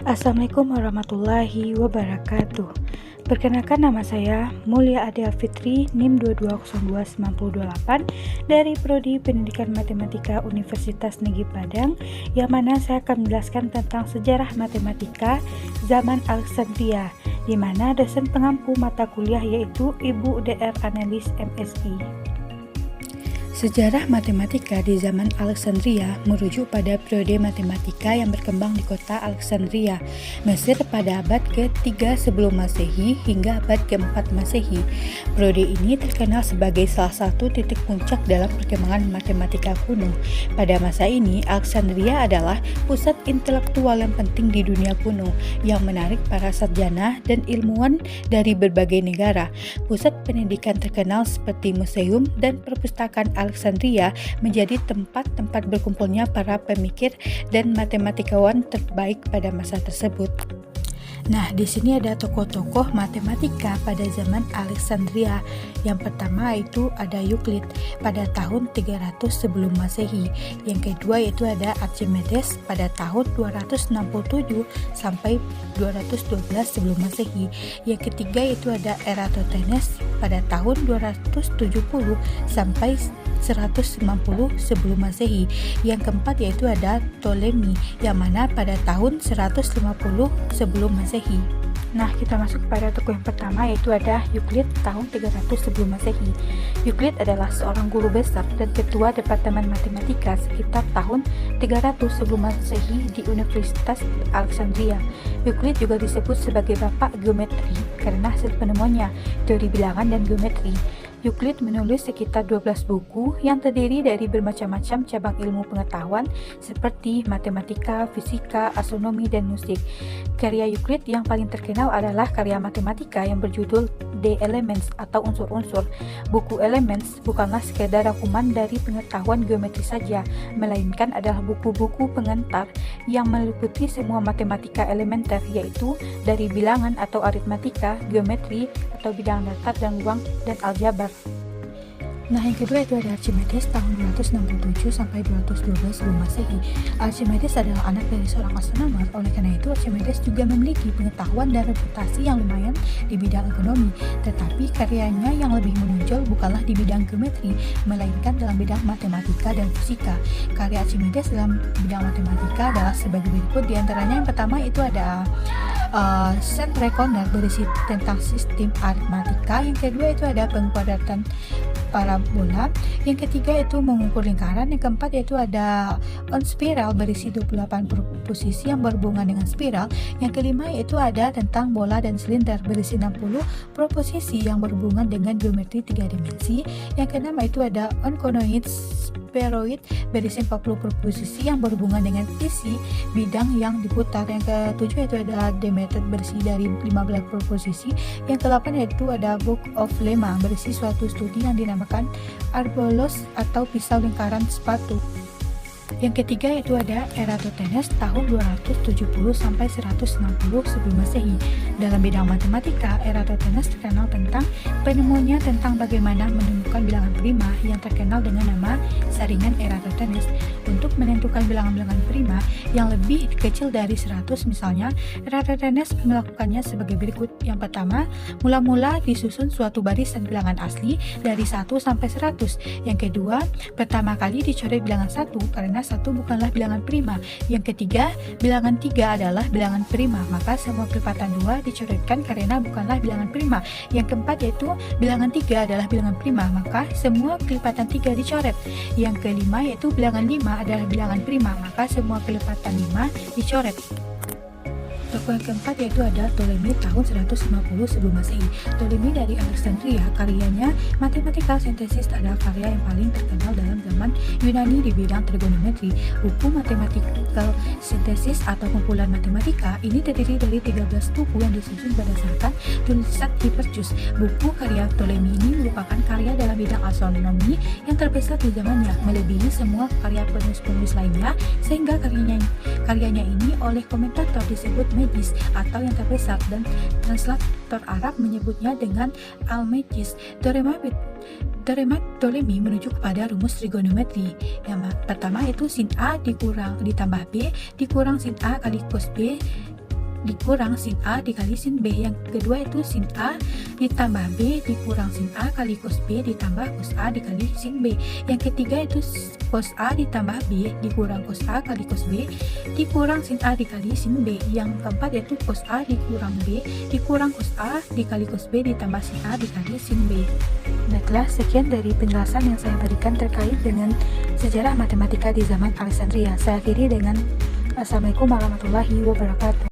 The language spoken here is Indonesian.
Assalamualaikum warahmatullahi wabarakatuh. Perkenalkan, nama saya Mulia Adel Fitri, NIM 2202928 dari Prodi Pendidikan Matematika Universitas Negeri Padang, yang mana saya akan menjelaskan tentang sejarah matematika zaman Alexandria, di mana dosen pengampu mata kuliah yaitu Ibu Dr. Anelis MSI. Sejarah matematika di zaman Alexandria merujuk pada periode matematika yang berkembang di kota Alexandria, Mesir pada abad ke-3 sebelum Masehi hingga abad ke-4 Masehi. Periode ini terkenal sebagai salah satu titik puncak dalam perkembangan matematika kuno. Pada masa ini, Alexandria adalah pusat intelektual yang penting di dunia kuno yang menarik para sarjana dan ilmuwan dari berbagai negara. Pusat pendidikan terkenal seperti museum dan perpustakaan Alexandria menjadi tempat-tempat berkumpulnya para pemikir dan matematikawan terbaik pada masa tersebut. Nah, di sini ada tokoh-tokoh matematika pada zaman Alexandria. Yang pertama itu ada Euclid pada tahun 300 sebelum Masehi. Yang kedua yaitu ada Archimedes pada tahun 267 sampai 212 sebelum Masehi. Yang ketiga itu ada Eratosthenes pada tahun 270 sampai 190 sebelum Masehi. Yang keempat yaitu ada Ptolemy yang mana pada tahun 150 sebelum Masehi. Nah, kita masuk pada tokoh yang pertama yaitu ada Euclid tahun 300 sebelum Masehi. Euclid adalah seorang guru besar dan ketua Departemen Matematika sekitar tahun 300 sebelum Masehi di Universitas Alexandria. Euclid juga disebut sebagai bapak geometri karena hasil penemuannya teori bilangan dan geometri. Euclid menulis sekitar 12 buku yang terdiri dari bermacam-macam cabang ilmu pengetahuan seperti matematika, fisika, astronomi, dan musik. Karya Euclid yang paling terkenal adalah karya matematika yang berjudul The Elements atau unsur-unsur. Buku Elements bukanlah sekedar rangkuman dari pengetahuan geometri saja, melainkan adalah buku-buku pengantar yang meliputi semua matematika elementer, yaitu dari bilangan atau aritmatika, geometri atau bidang datar dan ruang, dan aljabar. Nah, yang kedua itu ada Archimedes tahun 267 sampai 212 sebelum Masehi. Archimedes adalah anak dari seorang astronomer. Oleh karena itu, Archimedes juga memiliki pengetahuan dan reputasi yang lumayan di bidang ekonomi. Tetapi karyanya yang lebih menonjol bukanlah di bidang geometri, melainkan dalam bidang matematika dan fisika. Karya Archimedes dalam bidang matematika adalah sebagai berikut. Di antaranya yang pertama itu ada set rekoner berisi tentang sistem aritmatika. Yang kedua itu ada pengkuadratan parabola. Yang ketiga itu mengukur lingkaran. Yang keempat yaitu ada on spiral berisi 28 proposisi yang berhubungan dengan spiral. Yang kelima yaitu ada tentang bola dan silinder berisi 60 proposisi yang berhubungan dengan geometri 3 dimensi. Yang keenam itu ada on conoid spheroid berisi 40 proposisi yang berhubungan dengan isi bidang yang diputar. Yang ketujuh itu ada Demeter berisi dari 15 proposisi. Yang ke-8 yaitu ada Book of Lemma berisi suatu studi yang dinamakan Arbolos atau pisau lingkaran sepatu. Yang ketiga yaitu ada Eratosthenes tahun 270 sampai 160 sebelum Masehi. Dalam bidang matematika, Eratosthenes terkenal tentang penemuannya tentang bagaimana menemukan bilangan prima yang terkenal dengan nama saringan Eratosthenes. Untuk menentukan bilangan-bilangan prima yang lebih kecil dari 100 misalnya, Eratosthenes melakukannya sebagai berikut. Yang pertama, mula-mula disusun suatu barisan bilangan asli dari 1 sampai 100. Yang kedua, pertama kali dicoret bilangan 1 karena 1 bukanlah bilangan prima. Yang ketiga, bilangan 3 adalah bilangan prima, maka semua kelipatan 2 dicoretkan karena bukanlah bilangan prima. Yang keempat yaitu bilangan 3 adalah bilangan prima, maka semua kelipatan 3 dicoret. Yang kelima yaitu bilangan 5 adalah bilangan prima, maka semua kelipatan 5 dicoret. Tokoh yang keempat yaitu ada Ptolemy tahun 150 sebelum Masehi. Ptolemy dari Alexandria, karyanya Mathematical Synthesis adalah karya yang paling terkenal dalam zaman Yunani di bidang trigonometri. Buku Mathematical Synthesis atau kumpulan matematika ini terdiri dari 13 buku yang disusun berdasarkan tulisan Hipparchus. Buku karya Ptolemy ini merupakan karya dalam bidang astronomi yang terbesar di zamannya, melebihi semua karya penulis-penulis lainnya, sehingga karyanya ini oleh komentator disebut Magis atau yang terbesar, dan translator Arab menyebutnya dengan Al-Magis. Teorema Ptolemy merujuk kepada rumus trigonometri. Yang pertama itu sin A ditambah B dikurang sin A kali cos B dikurang sin A dikali sin B. Yang kedua itu sin A ditambah B dikurang sin A kali cos B ditambah cos A dikali sin B. Yang ketiga itu cos A ditambah B dikurang cos A kali cos B dikurang sin A dikali sin B. Yang keempat yaitu cos A dikurang B dikurang cos A dikali cos B ditambah sin A dikali sin B. Baiklah, sekian dari penjelasan yang saya berikan terkait dengan sejarah matematika di zaman Alexandria. Saya akhiri dengan Assalamualaikum warahmatullahi wabarakatuh.